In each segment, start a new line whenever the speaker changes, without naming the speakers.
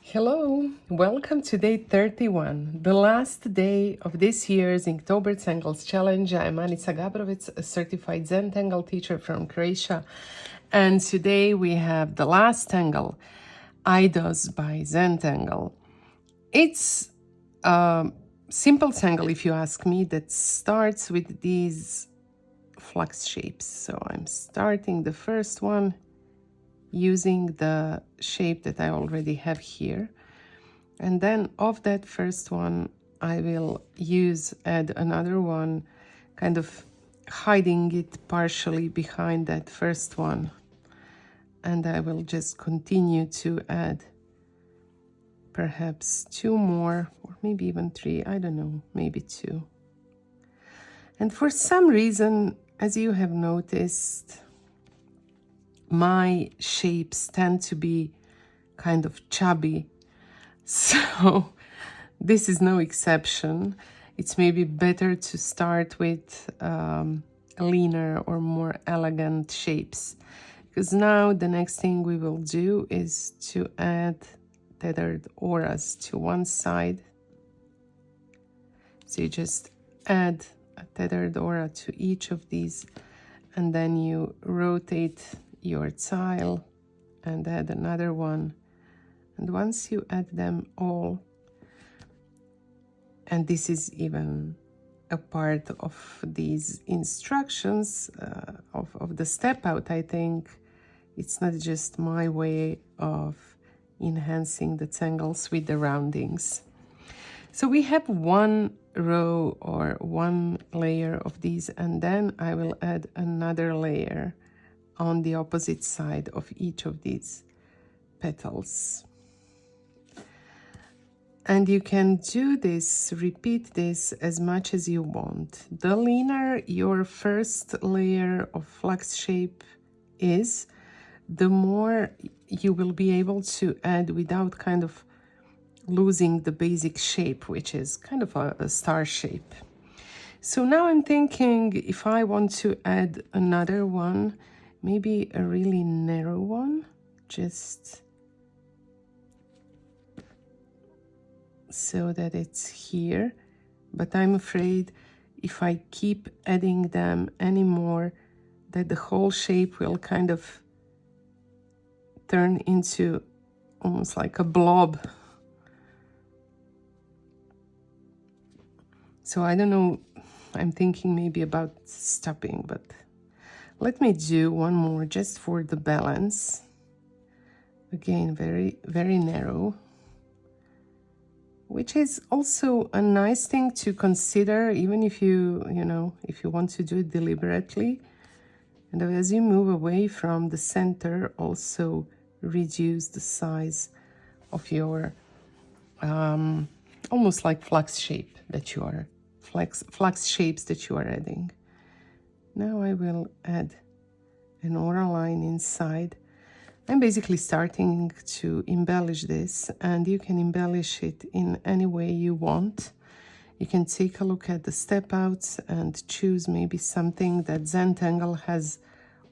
Hello, welcome to day 31, the last day of this year's Inktober Tangles challenge. I'm Anica Gabrovic, a certified Zentangle teacher from Croatia, and today we have the last tangle, IDoZ by Zentangle. It's a simple tangle, if you ask me, that starts with these flux shapes. So I'm starting the first one using the shape that I already have here. And then of that first one, I will add another one, kind of hiding it partially behind that first one. And I will just continue to add perhaps two more, or maybe even three, I don't know, maybe two. And for some reason, as you have noticed, my shapes tend to be kind of chubby. So this is no exception. It's maybe better to start with leaner or more elegant shapes. Because now the next thing we will do is to add tethered auras to one side. So you just add a tethered aura to each of these, and then you rotate your tile and add another one. And once you add them all, and this is even a part of these instructions of the step out, I think it's not just my way of enhancing the tangles with the roundings. So we have one row or one layer of these, and then I will add another layer on the opposite side of each of these petals. And you can do this, repeat this as much as you want. The leaner your first layer of flux shape is, the more you will be able to add without kind of losing the basic shape, which is kind of a star shape. So now I'm thinking if I want to add another one, maybe a really narrow one, just so that it's here. But I'm afraid if I keep adding them anymore, that the whole shape will kind of turn into almost like a blob. So I don't know, I'm thinking maybe about stopping, but let me do one more just for the balance. Again, very, very narrow, which is also a nice thing to consider, even if you want to do it deliberately. And as you move away from the center, also reduce the size of your almost like flux shape that you are, flux shapes that you are adding. Now I will add an aura line inside. I'm basically starting to embellish this, and you can embellish it in any way you want. You can take a look at the step outs and choose maybe something that Zentangle has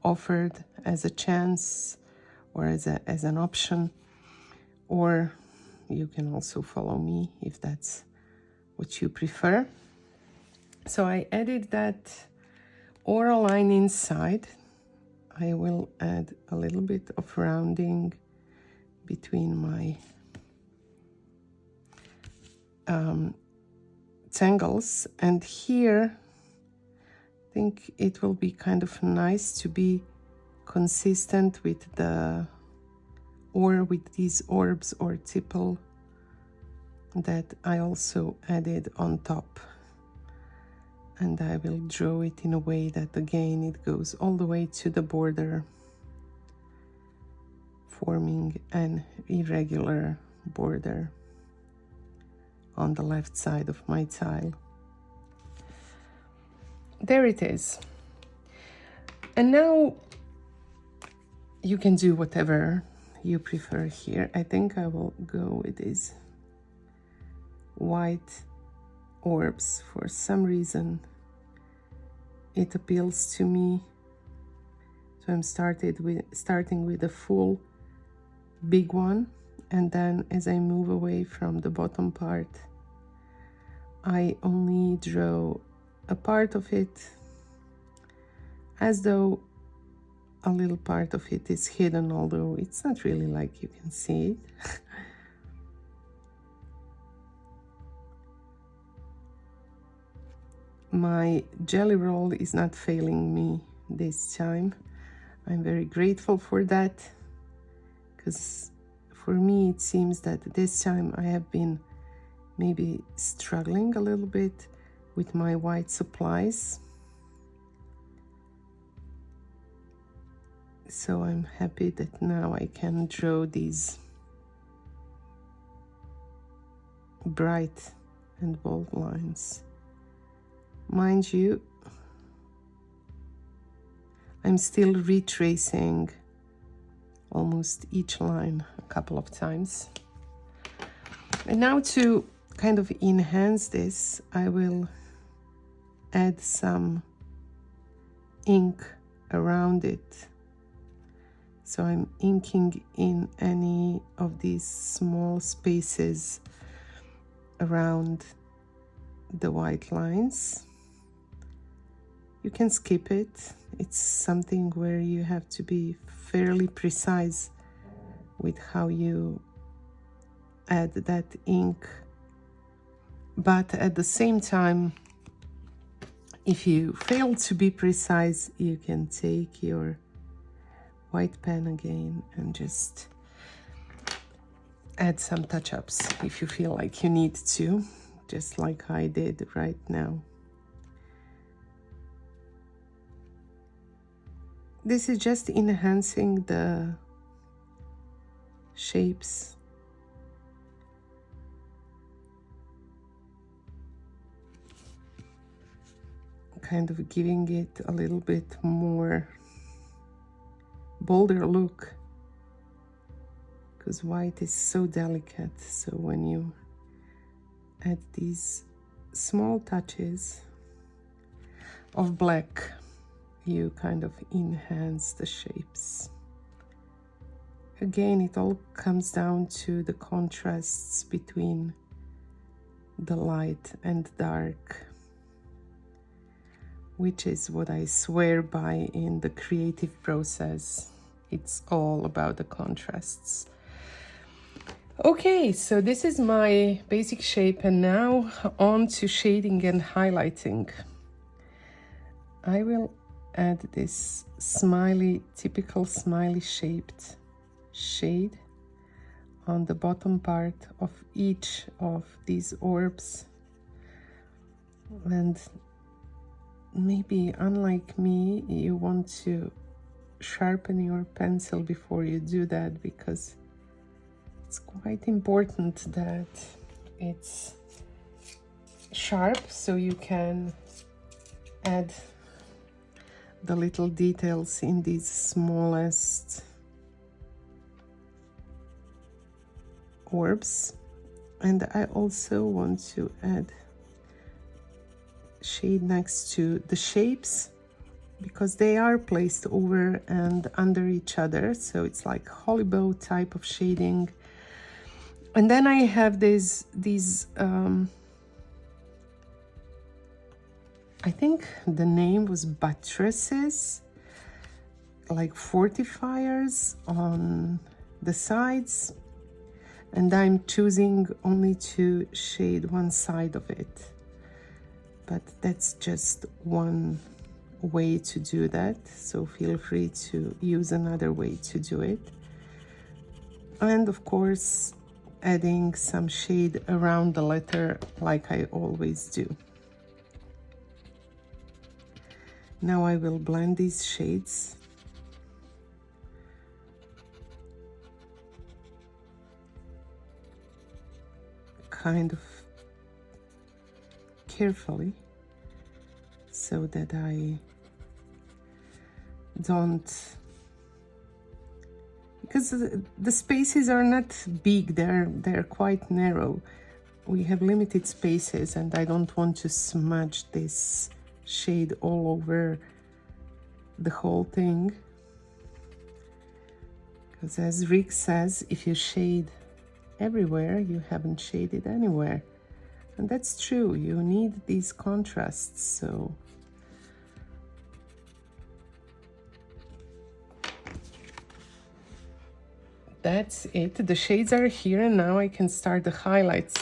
offered as a chance or as an option, or you can also follow me if that's what you prefer. So I added that aura line inside. I will add a little bit of rounding between my tangles, and here I think it will be kind of nice to be consistent with with these orbs or tipple that I also added on top. And I will draw it in a way that again it goes all the way to the border, forming an irregular border on the left side of my tile. There it is. And now you can do whatever you prefer here. I think I will go with these white orbs. For some reason it appeals to me, so I'm starting with a full big one, And then as I move away from the bottom part, I only draw a part of it as though a little part of it is hidden, although it's not really like you can see it. My jelly roll is not failing me this time. I'm very grateful for that, because for me it seems that this time I have been maybe struggling a little bit with my white supplies. So I'm happy that now I can draw these bright and bold lines. Mind you, I'm still retracing almost each line a couple of times. And now to kind of enhance this, I will add some ink around it. So I'm inking in any of these small spaces around the white lines. You can skip it. It's something where you have to be fairly precise with how you add that ink. But at the same time, if you fail to be precise, you can take your white pen again and just add some touch-ups if you feel like you need to, just like I did right now. This is just enhancing the shapes. Kind of giving it a little bit more bolder look, because white is so delicate. So when you add these small touches of black, you kind of enhance the shapes. Again, it all comes down to the contrasts between the light and dark, which is what I swear by in the creative process. It's all about the contrasts. Okay, so this is my basic shape, and now on to shading and highlighting. I will add this smiley, typical smiley shaped shade on the bottom part of each of these orbs. And maybe, unlike me, you want to sharpen your pencil before you do that, because it's quite important that it's sharp so you can add the little details in these smallest orbs. And I also want to add shade next to the shapes, because they are placed over and under each other, so it's like holly bow type of shading. And then I have these I think the name was buttresses, like fortifiers on the sides, and I'm choosing only to shade one side of it. But that's just one way to do that, so feel free to use another way to do it. And of course, adding some shade around the letter like I always do. Now I will blend these shades. Kind of carefully, so that I don't, because the spaces are not big, they're quite narrow. We have limited spaces, and I don't want to smudge this shade all over the whole thing, because as Rick says, if you shade everywhere, you haven't shaded anywhere. And that's true, you need these contrasts, so that's it. The shades are here, and now I can start the highlights.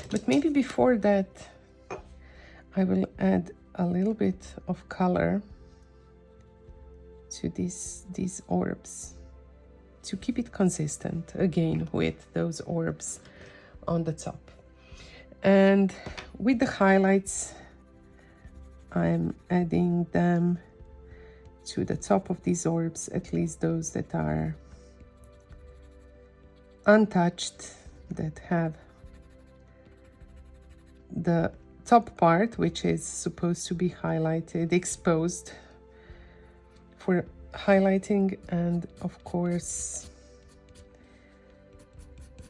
But maybe before that, I will add a little bit of color to these orbs to keep it consistent, again, with those orbs on the top. And with the highlights, I'm adding them to the top of these orbs, at least those that are untouched, that have the top part, which is supposed to be highlighted, exposed for highlighting, and of course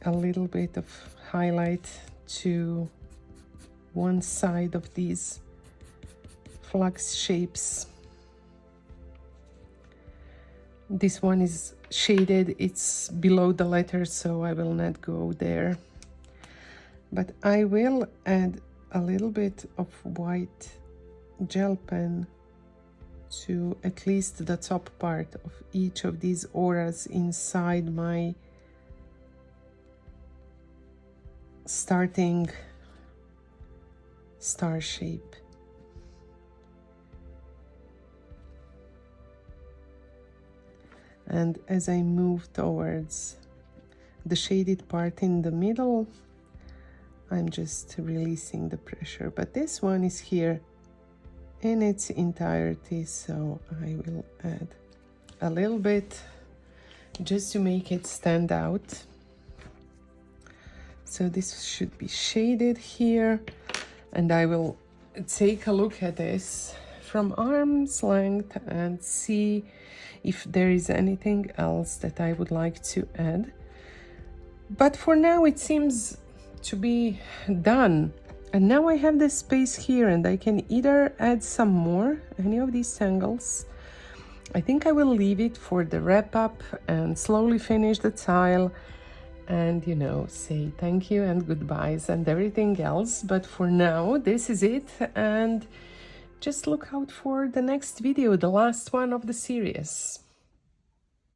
a little bit of highlight to one side of these flux shapes. This one is shaded, it's below the letter, so I will not go there. But I will add a little bit of white gel pen to at least the top part of each of these auras inside my starting star shape. And as I move towards the shaded part in the middle, I'm just releasing the pressure. But this one is here in its entirety, so I will add a little bit just to make it stand out. So this should be shaded here, and I will take a look at this from arm's length and see if there is anything else that I would like to add. But for now it seems to be done. And now I have this space here, and I can either add some more, any of these tangles. I think I will leave it for the wrap up and slowly finish the tile and, you know, say thank you and goodbyes and everything else. But for now, this is it, and just look out for the next video, the last one of the series.